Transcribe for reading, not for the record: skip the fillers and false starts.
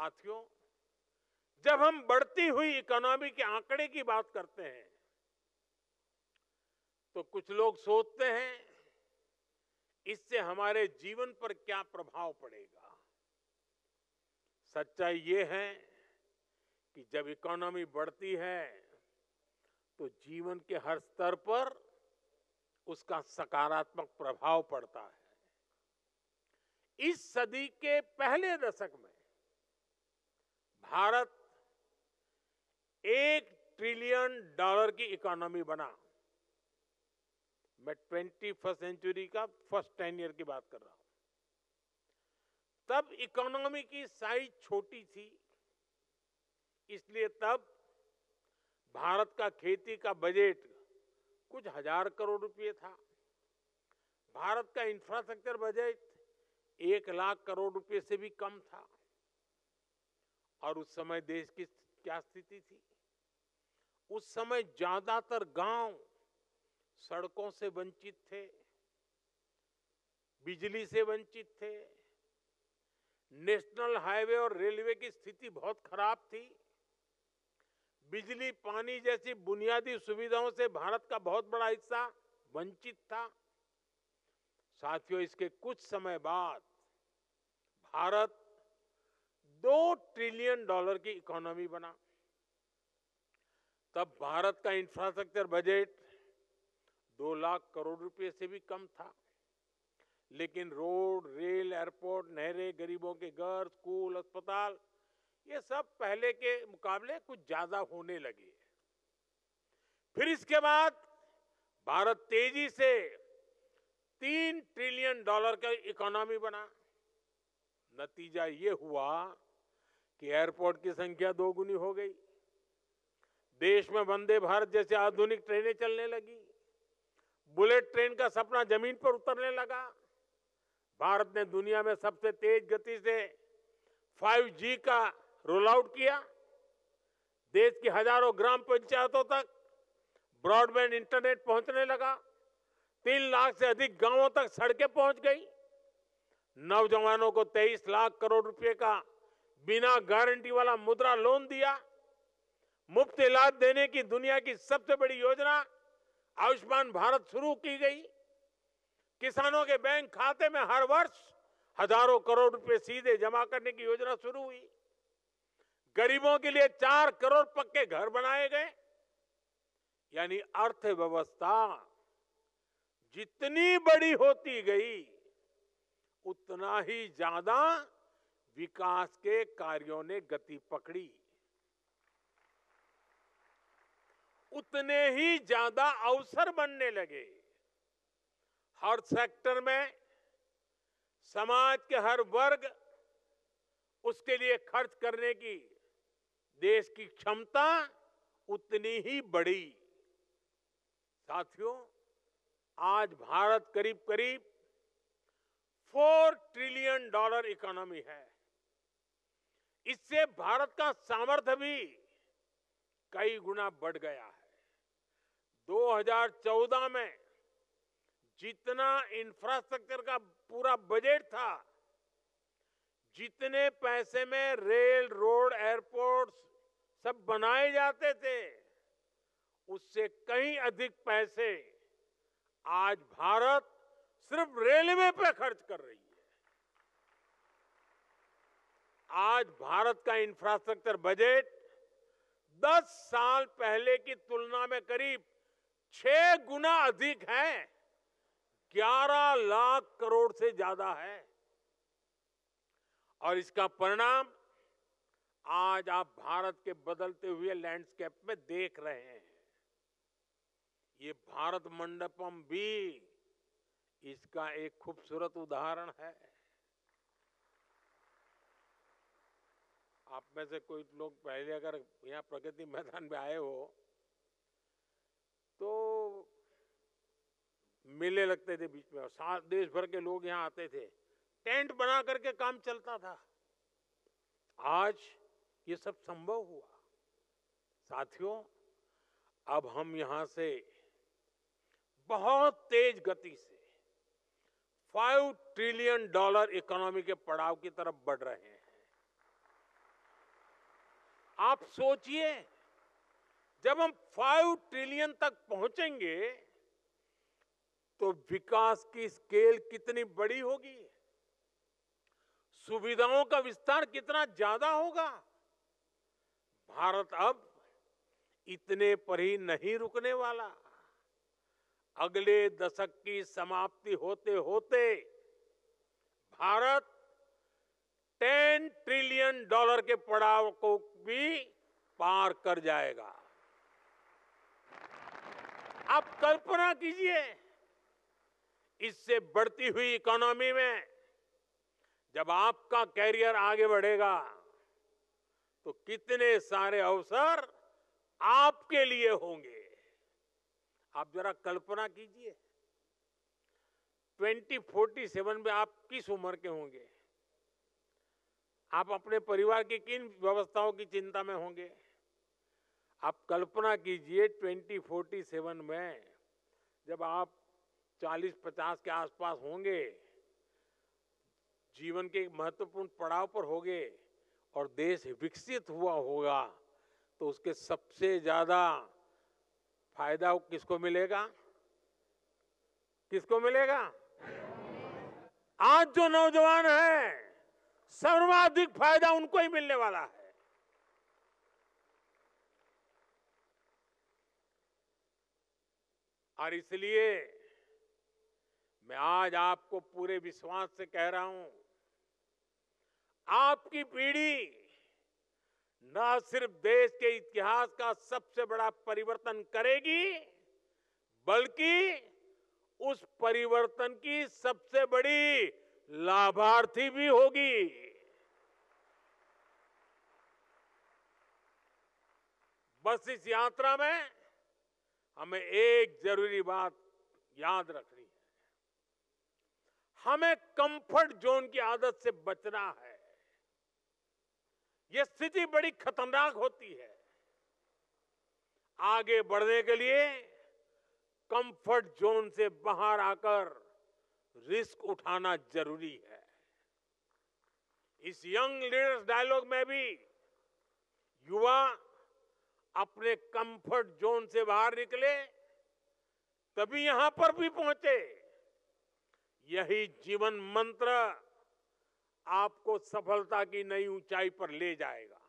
साथियों, जब हम बढ़ती हुई इकोनॉमी के आंकड़े की बात करते हैं तो कुछ लोग सोचते हैं इससे हमारे जीवन पर क्या प्रभाव पड़ेगा। सच्चाई ये है कि जब इकोनॉमी बढ़ती है तो जीवन के हर स्तर पर उसका सकारात्मक प्रभाव पड़ता है। इस सदी के पहले दशक में भारत $1 ट्रिलियन की इकोनॉमी बना। मैं 21st सेंचुरी का फर्स्ट 10 ईयर की बात कर रहा हूं। तब इकोनॉमी की साइज छोटी थी, इसलिए तब भारत का खेती का बजट कुछ 1000 करोड़ रुपए था। भारत का इंफ्रास्ट्रक्चर बजट 1 लाख करोड़ रुपए से भी कम था। और उस समय देश की क्या स्थिति थी? उस समय ज्यादातर गांव सड़कों से वंचित थे, बिजली से वंचित थे, नेशनल हाईवे और रेलवे की स्थिति बहुत खराब थी। बिजली, पानी जैसी बुनियादी सुविधाओं से भारत का बहुत बड़ा हिस्सा वंचित था। साथियों, इसके कुछ समय बाद भारत $2 ट्रिलियन की इकोनॉमी बना। तब भारत का इंफ्रास्ट्रक्चर बजट 2 लाख करोड़ रुपए से भी कम था। लेकिन रोड, रेल, एयरपोर्ट, नहरें, गरीबों के घर, स्कूल, अस्पताल, ये सब पहले के मुकाबले कुछ ज्यादा होने लगे। फिर इसके बाद भारत तेजी से $3 ट्रिलियन का इकोनॉमी बना। नतीजा ये हुआ कि एयरपोर्ट की संख्या 2 गुनी हो गई। देश में वंदे भारत जैसे आधुनिक ट्रेनें चलने लगी। बुलेट ट्रेन का सपना जमीन पर उतरने लगा। भारत ने दुनिया में सबसे तेज गति से 5G का रोल आउट किया। देश की हजारों ग्राम पंचायतों तक ब्रॉडबैंड इंटरनेट पहुंचने लगा। 3 लाख से अधिक गांवों तक सड़कें पहुंच गई। नौजवानों को 23 लाख करोड़ रुपए का बिना गारंटी वाला मुद्रा लोन दिया। मुफ्त इलाज देने की दुनिया की सबसे बड़ी योजना आयुष्मान भारत शुरू की गई। किसानों के बैंक खाते में हर वर्ष हजारों करोड़ रुपए सीधे जमा करने की योजना शुरू हुई। गरीबों के लिए 4 करोड़ पक्के घर बनाए गए। यानी अर्थव्यवस्था जितनी बड़ी होती गई उतना ही ज्यादा विकास के कार्यों ने गति पकड़ी, उतने ही ज्यादा अवसर बनने लगे। हर सेक्टर में समाज के हर वर्ग उसके लिए खर्च करने की देश की क्षमता उतनी ही बढ़ी। साथियों, आज भारत करीब करीब $4 ट्रिलियन इकोनॉमी है। इससे भारत का सामर्थ्य भी कई गुना बढ़ गया है। 2014 में जितना इंफ्रास्ट्रक्चर का पूरा बजट था, जितने पैसे में रेल, रोड, एयरपोर्ट सब बनाए जाते थे, उससे कहीं अधिक पैसे आज भारत सिर्फ रेलवे पे खर्च कर रही है। आज भारत का इंफ्रास्ट्रक्चर बजट 10 साल पहले की तुलना में करीब 6 गुना अधिक है। 11 लाख करोड़ से ज्यादा है। और इसका परिणाम आज आप भारत के बदलते हुए लैंडस्केप में देख रहे हैं। ये भारत मंडपम भी इसका एक खूबसूरत उदाहरण है। आप में से कोई लोग पहले अगर यहाँ प्रगति मैदान में आए हो तो मेले लगते थे बीच में और साथ देश भर के लोग यहाँ आते थे। टेंट बना करके काम चलता था। आज ये सब संभव हुआ। साथियों, अब हम यहां से बहुत तेज गति से $5 ट्रिलियन इकोनॉमी के पड़ाव की तरफ बढ़ रहे हैं। आप सोचिए, जब हम 5 ट्रिलियन तक पहुंचेंगे तो विकास की स्केल कितनी बड़ी होगी, सुविधाओं का विस्तार कितना ज्यादा होगा। भारत अब इतने पर ही नहीं रुकने वाला। अगले दशक की समाप्ति होते होते भारत $10 ट्रिलियन के पड़ाव को भी पार कर जाएगा। आप कल्पना कीजिए, इससे बढ़ती हुई इकोनॉमी में जब आपका कैरियर आगे बढ़ेगा तो कितने सारे अवसर आपके लिए होंगे। आप जरा कल्पना कीजिए, 2047 में आप किस उम्र के होंगे, आप अपने परिवार की किन व्यवस्थाओं की चिंता में होंगे। आप कल्पना कीजिए 2047 में जब आप 40-50 के आसपास होंगे, जीवन के एक महत्वपूर्ण पड़ाव पर होंगे और देश विकसित हुआ होगा, तो उसके सबसे ज्यादा फायदा किसको मिलेगा? किसको मिलेगा? आज जो नौजवान है, सर्वाधिक फायदा उनको ही मिलने वाला है। और इसलिए मैं आज आपको पूरे विश्वास से कह रहा हूं, आपकी पीढ़ी न सिर्फ देश के इतिहास का सबसे बड़ा परिवर्तन करेगी, बल्कि उस परिवर्तन की सबसे बड़ी लाभार्थी भी होगी। बस इस यात्रा में हमें एक जरूरी बात याद रखनी है, हमें कंफर्ट जोन की आदत से बचना है। यह स्थिति बड़ी खतरनाक होती है। आगे बढ़ने के लिए कंफर्ट जोन से बाहर आकर रिस्क उठाना जरूरी है। इस यंग लीडर्स डायलॉग में भी युवा अपने कंफर्ट जोन से बाहर निकले, तभी यहां पर भी पहुंचे। यही जीवन मंत्र आपको सफलता की नई ऊंचाई पर ले जाएगा।